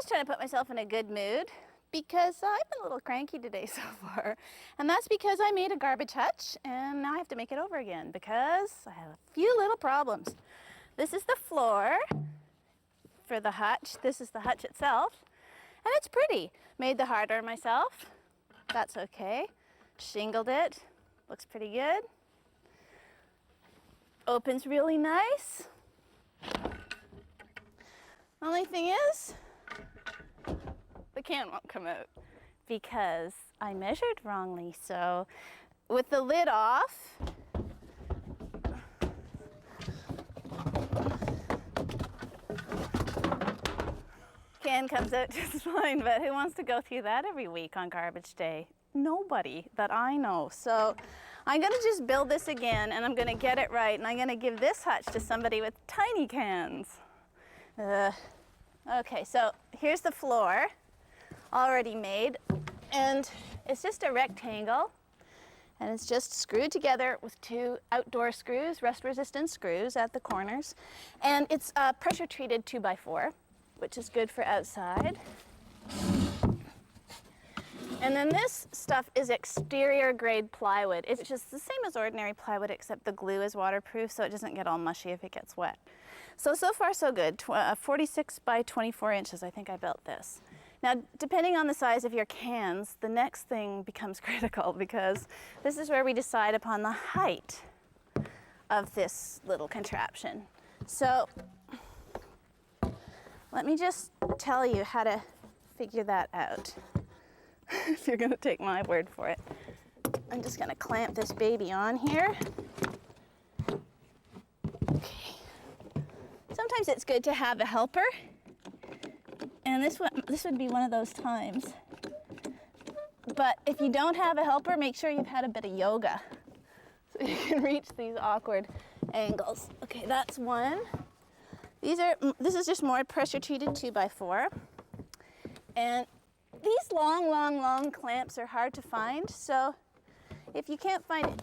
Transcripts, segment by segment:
just trying to put myself in a good mood because I've been a little cranky today so far. And that's because I made a garbage hutch and now I have to make it over again because I have a few little problems. This is the floor for the hutch. This is the hutch itself. And it's pretty. Made the hardware myself. That's okay. Shingled it. Looks pretty good. Opens really nice. Only thing is, the can won't come out because I measured wrongly. So with the lid off, can comes out just fine, but who wants to go through that every week on garbage day? Nobody that I know. So I'm gonna just build this again and I'm gonna get it right and I'm gonna give this hutch to somebody with tiny cans. Okay, so here's the floor already made, and it's just a rectangle, and it's just screwed together with two outdoor screws, rust-resistant screws at the corners, and it's pressure treated 2x4, which is good for outside. And then this stuff is exterior grade plywood. It's just the same as ordinary plywood, except the glue is waterproof, so it doesn't get all mushy if it gets wet. So far so good. 46 by 24 inches, I think I built this. Now, depending on the size of your cans, the next thing becomes critical because this is where we decide upon the height of this little contraption. So let me just tell you how to figure that out. If you're gonna take my word for it. I'm just gonna clamp this baby on here. Okay. Sometimes it's good to have a helper, and this would be one of those times. But if you don't have a helper, make sure you've had a bit of yoga so you can reach these awkward angles. Okay, that's one. This is just more pressure treated 2x4, and these long clamps are hard to find, so if you can't find it,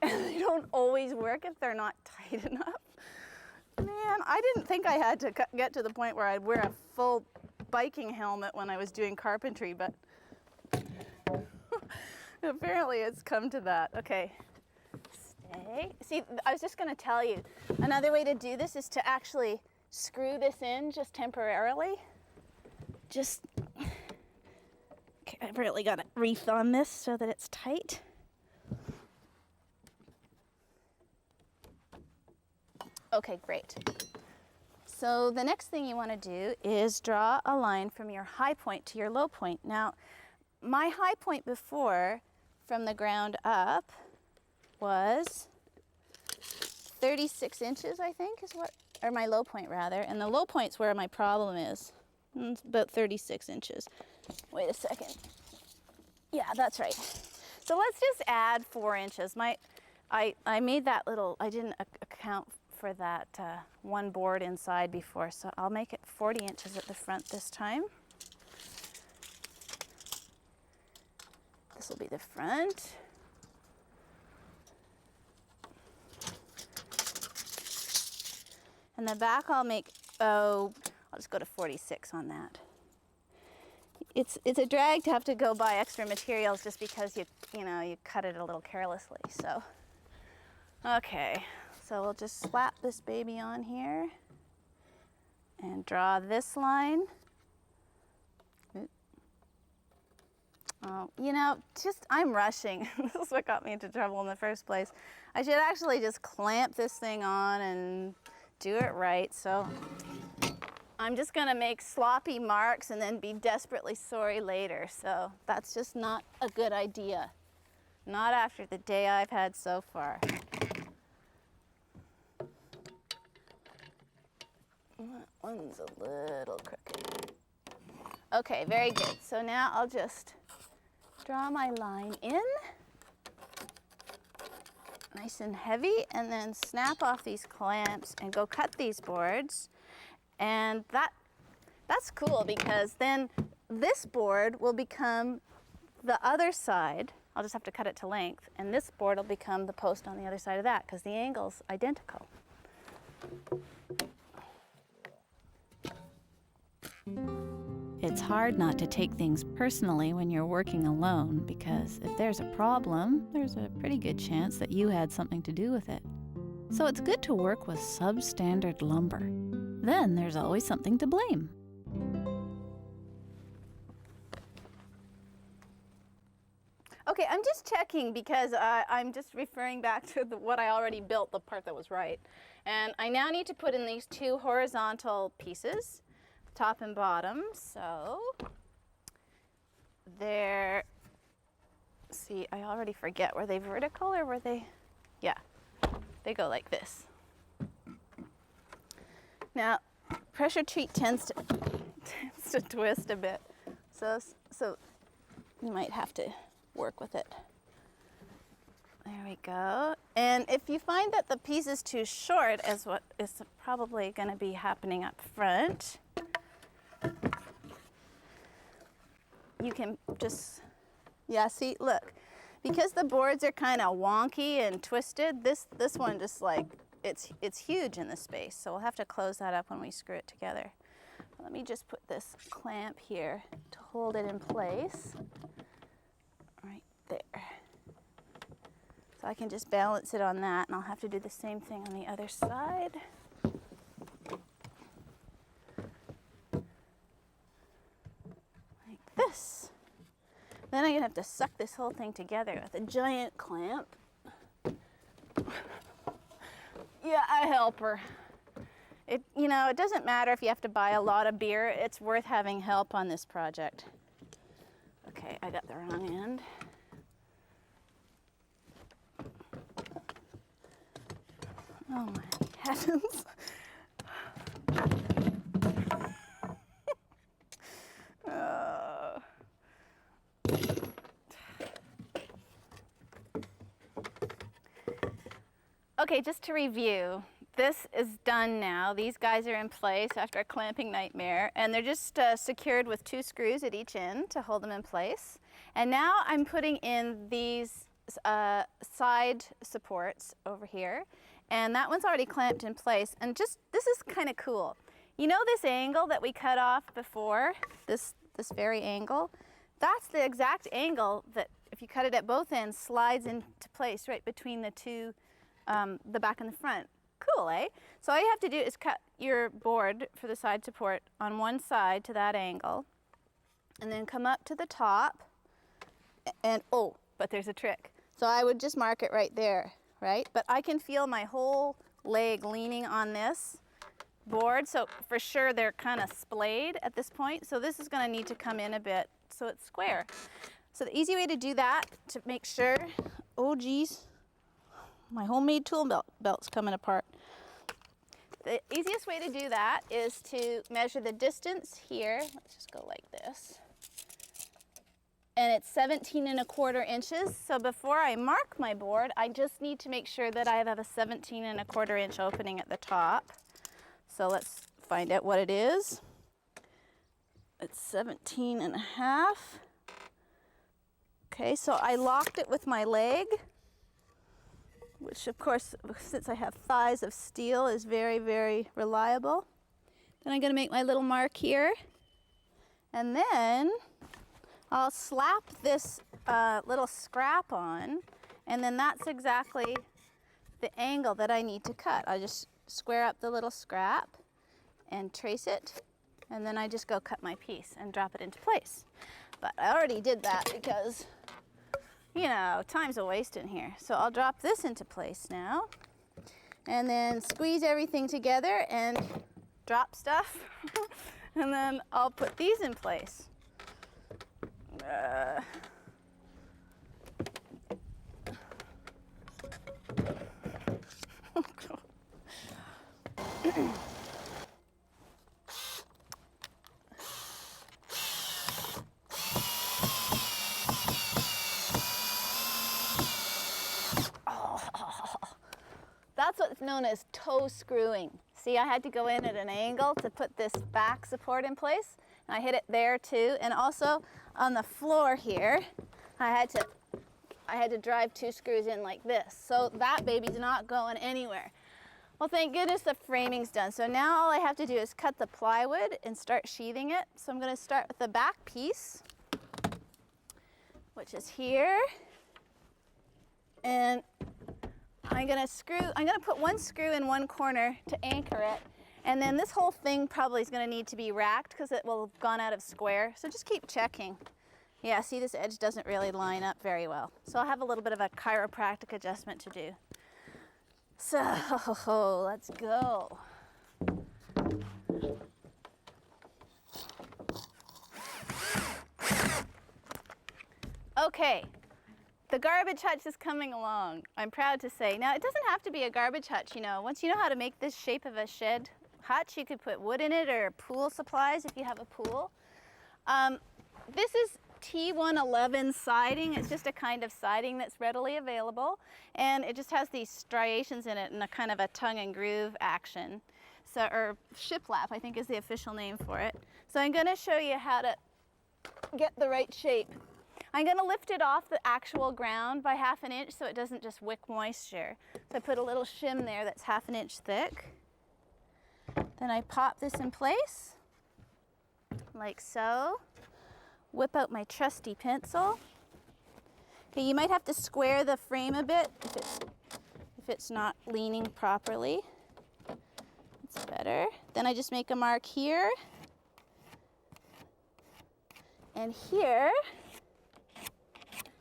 they don't always work if they're not tight enough. Man, I didn't think I had to get to the point where I'd wear a full biking helmet when I was doing carpentry, but apparently it's come to that. Okay, stay. See, I was just gonna tell you, another way to do this is to actually screw this in just temporarily. Okay, I've really got to wreath on this so that it's tight. Okay, great. So the next thing you want to do is draw a line from your high point to your low point. Now, my high point before, from the ground up, was 36 inches, I think, is what, or my low point rather, and the low point's where my problem is. It's about 36 inches. Wait a second. Yeah, that's right. So let's just add 4 inches. I made that little, I didn't account for that one board inside before, so I'll make it 40 inches at the front this time. This will be the front. And the back I'll make, I'll just go to 46 on that. It's a drag to have to go buy extra materials just because you cut it a little carelessly. So, okay, so we'll just slap this baby on here and draw this line. Oh, I'm rushing. This is what got me into trouble in the first place. I should actually just clamp this thing on and do it right. So I'm just gonna make sloppy marks and then be desperately sorry later. So that's just not a good idea. Not after the day I've had so far. That one's a little crooked. Okay, very good. So now I'll just draw my line in, nice and heavy, and then snap off these clamps and go cut these boards. And that's cool because then this board will become the other side. I'll just have to cut it to length, and this board will become the post on the other side of that because the angle's identical. It's hard not to take things personally when you're working alone, because if there's a problem, there's a pretty good chance that you had something to do with it. So it's good to work with substandard lumber. Then there's always something to blame. Okay, I'm just checking because I'm just referring back to what I already built, the part that was right. And I now need to put in these two horizontal pieces, top and bottom. So they're, see, I already forget, were they vertical or were they, yeah, they go like this. Now, pressure treat tends to twist a bit, so you might have to work with it. There we go. And if you find that the piece is too short, as what is probably going to be happening up front, you can just, yeah, see, look, because the boards are kind of wonky and twisted, this one just like, it's huge in the space, so we'll have to close that up when we screw it together. Let me just put this clamp here to hold it in place. Right there. So I can just balance it on that, and I'll have to do the same thing on the other side. Like this. Then I'm going to have to suck this whole thing together with a giant clamp. Yeah, a helper. It doesn't matter if you have to buy a lot of beer. It's worth having help on this project. Okay, I got the wrong end. Oh my heavens. Okay, just to review, this is done now. These guys are in place after a clamping nightmare, and they're just secured with 2 screws at each end to hold them in place. And now I'm putting in these side supports over here, and that one's already clamped in place. And just, this is kind of cool. You know this angle that we cut off before, this very angle? That's the exact angle that, if you cut it at both ends, slides into place right between the two, the back and the front. Cool, eh? So all you have to do is cut your board for the side support on one side to that angle, and then come up to the top, and oh, but there's a trick. So I would just mark it right there, right? But I can feel my whole leg leaning on this board, so for sure they're kind of splayed at this point. So this is going to need to come in a bit so it's square. So the easy way to do that, to make sure, oh geez, my homemade tool belt's coming apart. The easiest way to do that is to measure the distance here. Let's just go like this. And it's 17¼ inches. So before I mark my board, I just need to make sure that I have a 17¼ inch opening at the top. So let's find out what it is. It's 17½. Okay, so I locked it with my leg, which of course, since I have thighs of steel, is very, very reliable. Then I'm going to make my little mark here, and then I'll slap this little scrap on, and then that's exactly the angle that I need to cut. I just square up the little scrap and trace it, and then I just go cut my piece and drop it into place. But I already did that because, you know, time's a waste in here. So I'll drop this into place now, and then squeeze everything together and drop stuff, and then I'll put these in place. That's what's known as toe screwing. See, I had to go in at an angle to put this back support in place, and I hit it there too. And also on the floor here, I had to drive 2 screws in like this. So that baby's not going anywhere. Well, thank goodness the framing's done. So now all I have to do is cut the plywood and start sheathing it. So I'm going to start with the back piece, which is here. And I'm going to put one screw in one corner to anchor it. And then this whole thing probably is going to need to be racked because it will have gone out of square. So just keep checking. Yeah, see, this edge doesn't really line up very well. So I'll have a little bit of a chiropractic adjustment to do. So let's go. Okay, the garbage hutch is coming along, I'm proud to say. Now, it doesn't have to be a garbage hutch, you know. Once you know how to make this shape of a shed hutch, you could put wood in it or pool supplies if you have a pool. This is T111 siding. It's just a kind of siding that's readily available, and it just has these striations in it and a kind of a tongue and groove action. So, or shiplap, I think is the official name for it. So I'm going to show you how to get the right shape. I'm going to lift it off the actual ground by 1/2 inch so it doesn't just wick moisture. So I put a little shim there that's 1/2 inch thick. Then I pop this in place, like so. Whip out my trusty pencil. Okay, you might have to square the frame a bit if it's not leaning properly. That's better. Then I just make a mark here and here.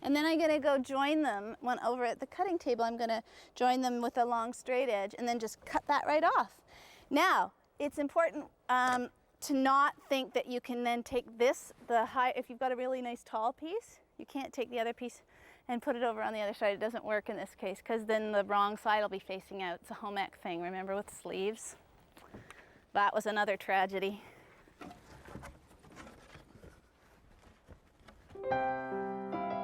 And then I'm going to go join them when over at the cutting table. I'm going to join them with a long straight edge and then just cut that right off. Now, it's important to not think that you can then take this, if you've got a really nice tall piece, you can't take the other piece and put it over on the other side. It doesn't work in this case because then the wrong side will be facing out. It's a home ec thing, remember, with sleeves? That was another tragedy.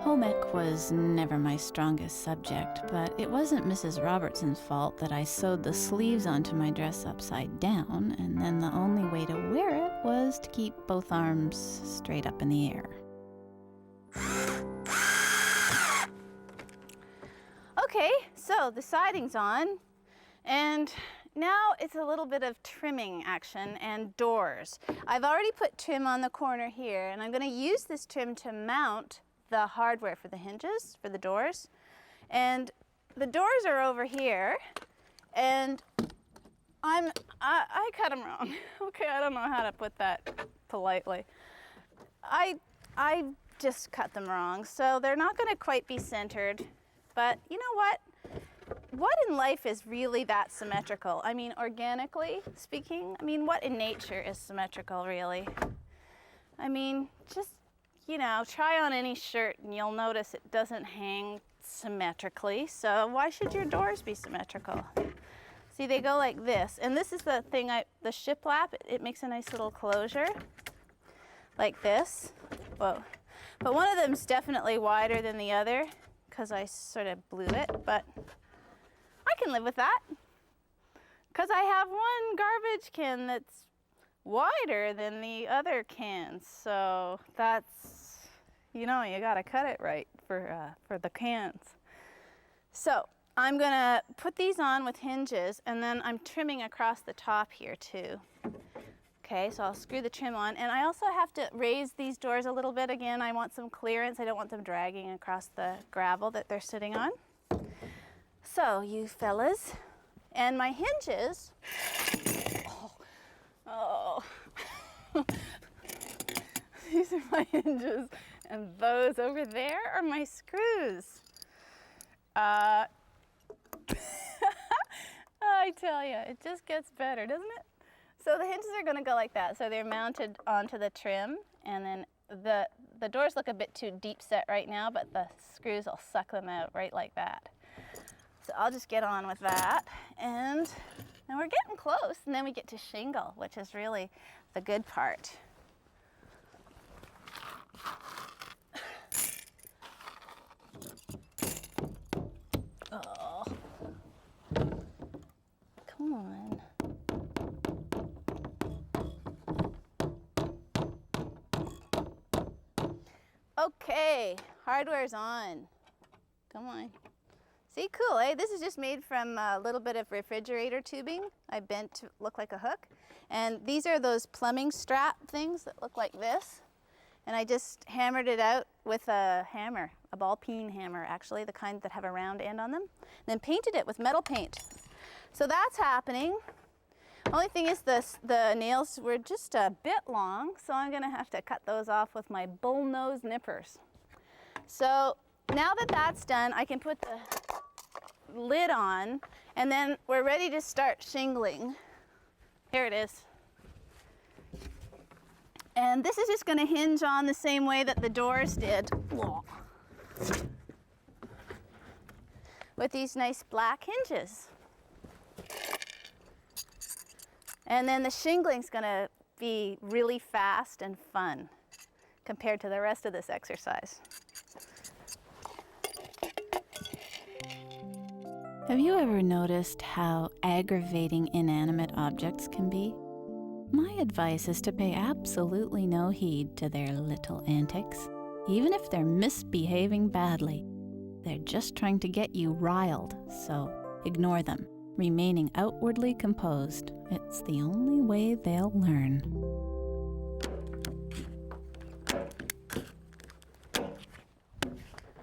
Home ec was never my strongest subject, but it wasn't Mrs. Robertson's fault that I sewed the sleeves onto my dress upside down, and then the only way to wear it was to keep both arms straight up in the air. Okay, so the siding's on, and now it's a little bit of trimming action and doors. I've already put trim on the corner here, and I'm going to use this trim to mount the hardware for the hinges, for the doors. And the doors are over here, and I cut them wrong. Okay, I don't know how to put that politely. I just cut them wrong, so they're not going to quite be centered. But you know what? What in life is really that symmetrical? I mean, organically speaking, I mean, what in nature is symmetrical, really? I mean, just, you know, try on any shirt and you'll notice it doesn't hang symmetrically. So why should your doors be symmetrical? See, they go like this. And this is the thing, the shiplap, it makes a nice little closure, like this. Whoa. But one of them's definitely wider than the other because I sort of blew it, but I can live with that because I have one garbage can that's wider than the other cans. So that's, you know, you gotta cut it right for the cans. So I'm gonna put these on with hinges, and then I'm trimming across the top here too. Okay, so I'll screw the trim on, and I also have to raise these doors a little bit. Again, I want some clearance. I don't want them dragging across the gravel that they're sitting on. So you fellas, and my hinges, oh. These are my hinges, and those over there are my screws. I tell you, it just gets better, doesn't it? So the hinges are going to go like that. So they're mounted onto the trim, and then the doors look a bit too deep set right now, but the screws will suck them out right like that. So I'll just get on with that, and we're getting close, and then we get to shingle, which is really the good part. Oh, come on. Okay, hardware's on. Come on. See, cool, eh? This is just made from a little bit of refrigerator tubing I bent to look like a hook. And these are those plumbing strap things that look like this. And I just hammered it out with a hammer, a ball peen hammer actually, the kind that have a round end on them. And then painted it with metal paint. So that's happening. Only thing is the nails were just a bit long, so I'm gonna have to cut those off with my bullnose nippers. So now that that's done, I can put the lid on, and then we're ready to start shingling. Here it is. And this is just going to hinge on the same way that the doors did. With these nice black hinges. And then the shingling's going to be really fast and fun compared to the rest of this exercise. Have you ever noticed how aggravating inanimate objects can be? My advice is to pay absolutely no heed to their little antics. Even if they're misbehaving badly, they're just trying to get you riled, so ignore them, remaining outwardly composed. It's the only way they'll learn.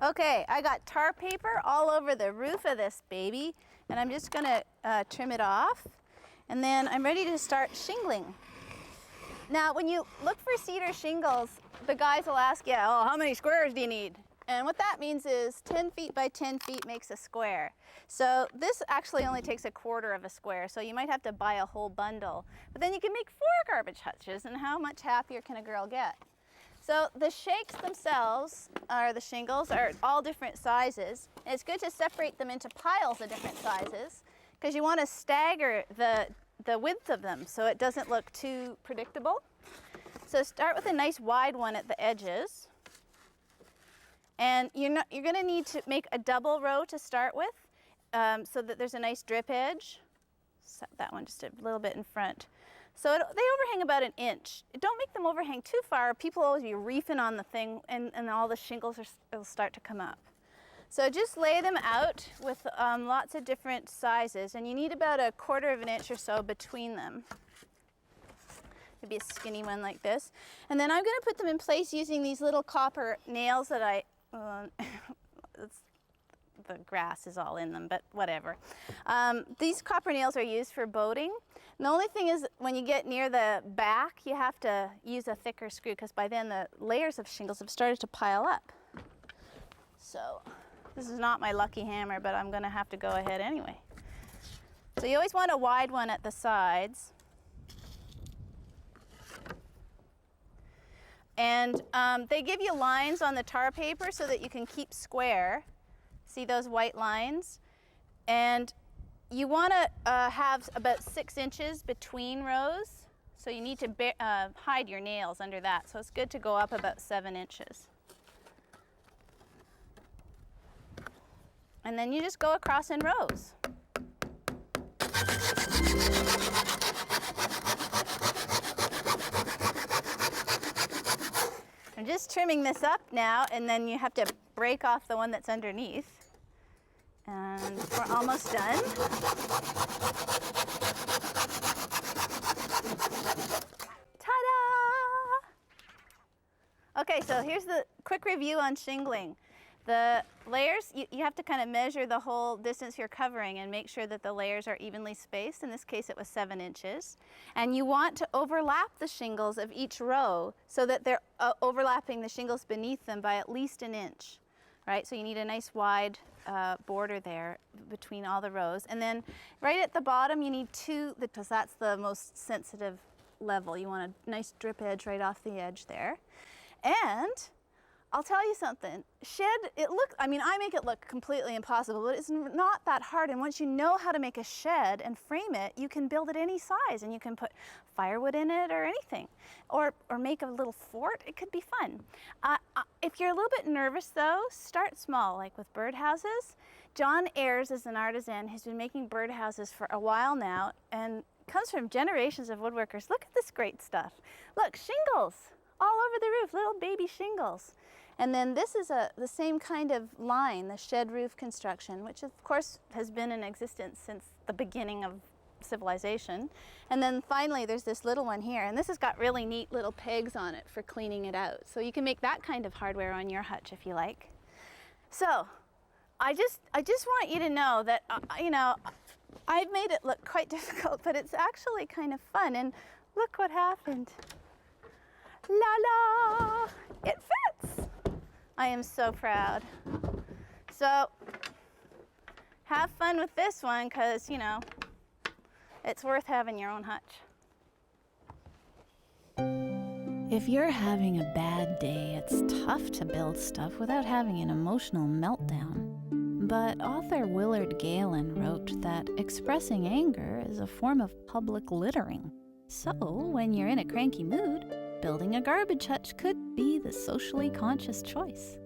Okay, I got tar paper all over the roof of this baby, and I'm just gonna trim it off. And then I'm ready to start shingling. Now, when you look for cedar shingles, the guys will ask you, oh, how many squares do you need? And what that means is 10 feet by 10 feet makes a square. So this actually only takes a quarter of a square, so you might have to buy a whole bundle. But then you can make 4 garbage hutches, and how much happier can a girl get? So the shakes themselves, or the shingles, are all different sizes. And it's good to separate them into piles of different sizes, because you want to stagger the width of them so it doesn't look too predictable. So start with a nice wide one at the edges. And you're going to need to make a double row to start with so that there's a nice drip edge. Set that one just a little bit in front. So they overhang about 1 inch. Don't make them overhang too far. People always be reefing on the thing and all the shingles will start to come up. So just lay them out with lots of different sizes, and you need about 1/4 of an inch or so between them. Maybe a skinny one like this. And then I'm going to put them in place using these little copper nails that the grass is all in them, but whatever. These copper nails are used for boating. And the only thing is, when you get near the back, you have to use a thicker screw, because by then the layers of shingles have started to pile up. So this is not my lucky hammer, but I'm going to have to go ahead anyway. So you always want a wide one at the sides. And they give you lines on the tar paper so that you can keep square. See those white lines? And you want to have about 6 inches between rows. So you need to hide your nails under that. So it's good to go up about 7 inches. And then you just go across in rows. I'm just trimming this up now, and then you have to break off the one that's underneath. And we're almost done. Ta-da! Okay, so here's the quick review on shingling. The layers, you have to kind of measure the whole distance you're covering and make sure that the layers are evenly spaced. In this case, it was 7 inches. And you want to overlap the shingles of each row so that they're overlapping the shingles beneath them by at least 1 inch, right? So you need a nice wide border there between all the rows. And then right at the bottom, you need 2, because that's the most sensitive level. You want a nice drip edge right off the edge there. And I'll tell you something, I make it look completely impossible, but it's not that hard. And once you know how to make a shed and frame it, you can build it any size, and you can put firewood in it or anything, or make a little fort. It could be fun. If you're a little bit nervous though, start small, like with birdhouses. John Ayers is an artisan who's been making birdhouses for a while now, and comes from generations of woodworkers. Look at this great stuff. Look, shingles all over the roof, little baby shingles. And then this is the same kind of line, the shed roof construction, which of course has been in existence since the beginning of civilization. And then finally there's this little one here, and this has got really neat little pegs on it for cleaning it out. So you can make that kind of hardware on your hutch if you like. So I just want you to know that, you know, I've made it look quite difficult, but it's actually kind of fun. And look what happened. La la! It fits! I am so proud. So have fun with this one, because, you know, it's worth having your own hutch. If you're having a bad day, it's tough to build stuff without having an emotional meltdown. But author Willard Galen wrote that expressing anger is a form of public littering. So, when you're in a cranky mood, building a garbage hutch could be the socially conscious choice.